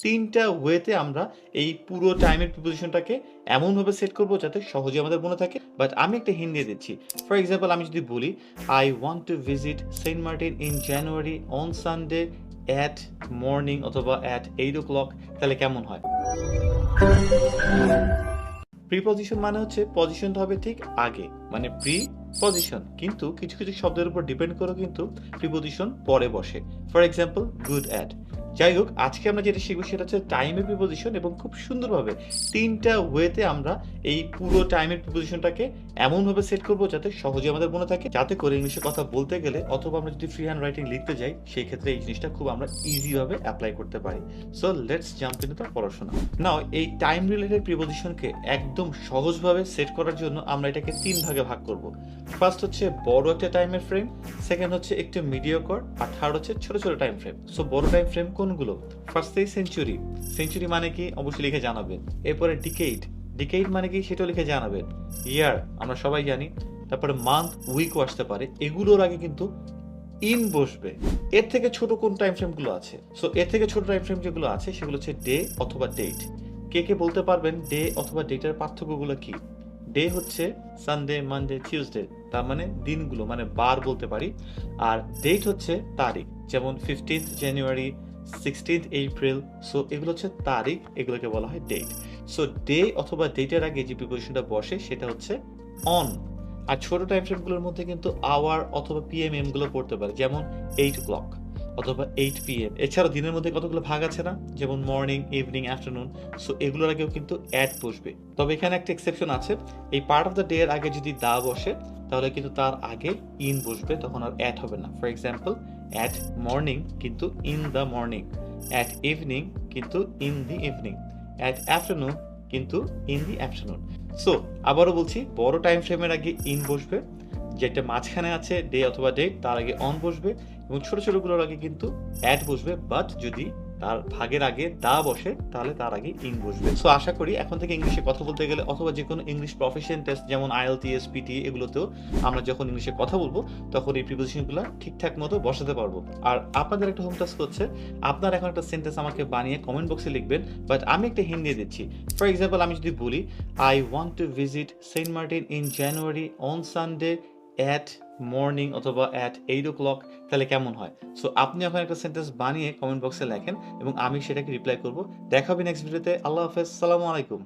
তিনটা ওয়েতে আমরা এই পুরো টাইমের প্রিপোজিশনটাকে এমনভাবে সেট করব যাতে সহজে আমাদের মনে থাকে। বাট আমি একটা হিন্ট দিয়ে দিচ্ছি। ফর এক্সাম্পল আমি যদি বলি I want to visit Saint Martin in January on Sunday at morning অথবা অ্যাট 8 o'clock, তাহলে কেমন হয়? প্রিপজিশন মানে হচ্ছে পজিশনটা হবে ঠিক আগে, মানে প্রি পজিশন, কিন্তু কিছু কিছু শব্দের উপর ডিপেন্ড করে কিন্তু প্রিপজিশন পরে বসে। For example good at. যাই হোক, আজকে আমরা যেটা শিখবো সেটা হচ্ছে টাইমের প্রিপজিশন, এবং খুব সুন্দরভাবে তিনটা ওয়েতে আমরা এই পুরো টাইমের প্রিপজিশনটাকে এমনভাবে সেট করবো যাতে সহজে আমাদের মনে থাকে, যাতে করে ইংলিশে কথা বলতে গেলে অথবা আমরা যদি ফ্রি হ্যান্ড রাইটিং লিখতে যাই সেই ক্ষেত্রে এই জিনিসটা খুব আমরা ইজিভাবে অ্যাপ্লাই করতে পারি। So let's jump into the পড়াশোনা। নাও এই টাইম রিলেটেড প্রিপজিশনকে একদম সহজভাবে সেট করার জন্য আমরা এটাকে তিন ভাগে ভাগ করব। ফার্স্ট হচ্ছে বড় একটা টাইমের ফ্রেম, সেকেন্ড হচ্ছে একটু মিডিয়াকর, আর থার্ড হচ্ছে ছোট ছোট টাইম ফ্রেম। সো বড় টাইম ফ্রেম কোনগুলো? ফার্স্টেই সেঞ্চুরি। সেঞ্চুরি মানে কি অবশ্যই লিখে জানাবেন। এরপরে ডিকেইড। ডিকেইড মানে কি সেটাও লিখে জানাবেন। ইয়ার আমরা সবাই জানি। তারপরে মান্থ, উইকও আসতে পারে। এগুলোর আগে কিন্তু ইন বসবে। এর থেকে ছোট কোন টাইম ফ্রেম গুলো আছে? সো এর থেকে ছোট টাইম ফ্রেম যেগুলো আছে সেগুলো হচ্ছে ডে অথবা ডেট। কে কে বলতে পারবেন ডে অথবা ডেটের পার্থক্যগুলো কি? ডে হচ্ছে সানডে, মানডে, টিউসডে, তার মানে দিনগুলো, মানে বার বলতে পারি। আর ডেট হচ্ছে তারিখ, যেমন 15th জানুয়ারি, 16th এপ্রিল। সো এগুলো হচ্ছে তারিখ, এগুলোকে বলা হয় ডেট। সো ডে অথবা ডেটের আগে যে প্রিপোজিশনটা বসে সেটা হচ্ছে অন। আর ছোট টাইম ফ্রেমগুলোর মধ্যে কিন্তু আওয়ার অথবা পিএম গুলো পড়তে পারে, যেমন 8 o'clock অথবা 8 PM। এছাড়াও দিনের মধ্যে কতগুলো ভাগ আছে না, যেমন মর্নিং, ইভিনিং, আফটারনুন। সো এগুলোর আগেও কিন্তু অ্যাট বসবে। তবে এখানে একটা এক্সেপশন আছে, এই পার্ট অফ দ্য ডে এর আগে যদি দা বসে তাহলে কিন্তু তার আগে ইন বসবে, তখন আর অ্যাট হবে না। ফর এক্সাম্পল অ্যাট মর্নিং কিন্তু in the morning, at evening কিন্তু in the evening, at afternoon কিন্তু ইন দি আফটারনুন। সো আবারও বলছি, বড় টাইম ফ্রেমের আগে ইন বসবে, যেটা মাঝখানে আছে ডে অথবা ডেট তার আগে অন বসবে, এবং ছোট ছোটগুলোর আগে কিন্তু অ্যাড বসবে। বাট যদি তার ভাগের আগে দা বসে তাহলে তার আগে ইন বসবে। সো আশা করি এখন থেকে ইংলিশে কথা বলতে গেলে অথবা যে কোনো ইংলিশ প্রফেশন টেস্ট যেমন IELTS, PT, এগুলোতেও আমরা যখন ইংলিশে কথা বলবো তখন এই প্রিপোজিশনগুলো ঠিকঠাক মতো বসাতে পারবো। আর আপনাদের একটা হোম টাস্ক হচ্ছে, আপনারা এখন একটা সেন্টেন্স আমাকে বানিয়ে কমেন্ট বক্সে লিখবেন। বাট আমি একটা হিন্ট দিয়ে দিচ্ছি। ফর এক্সাম্পল আমি যদি বলি I want to visit Saint Martin in January on Sunday at morning অথবা অ্যাট 8 o'clock, তাহলে কেমন হয়? সো আপনি এখন একটা সেন্টেন্স বানিয়ে কমেন্ট বক্সে লেখেন এবং আমি সেটাকে রিপ্লাই করব। দেখা হবে নেক্সট ভিডিওতে। আল্লাহ হাফেজ, সালামু আলাইকুম।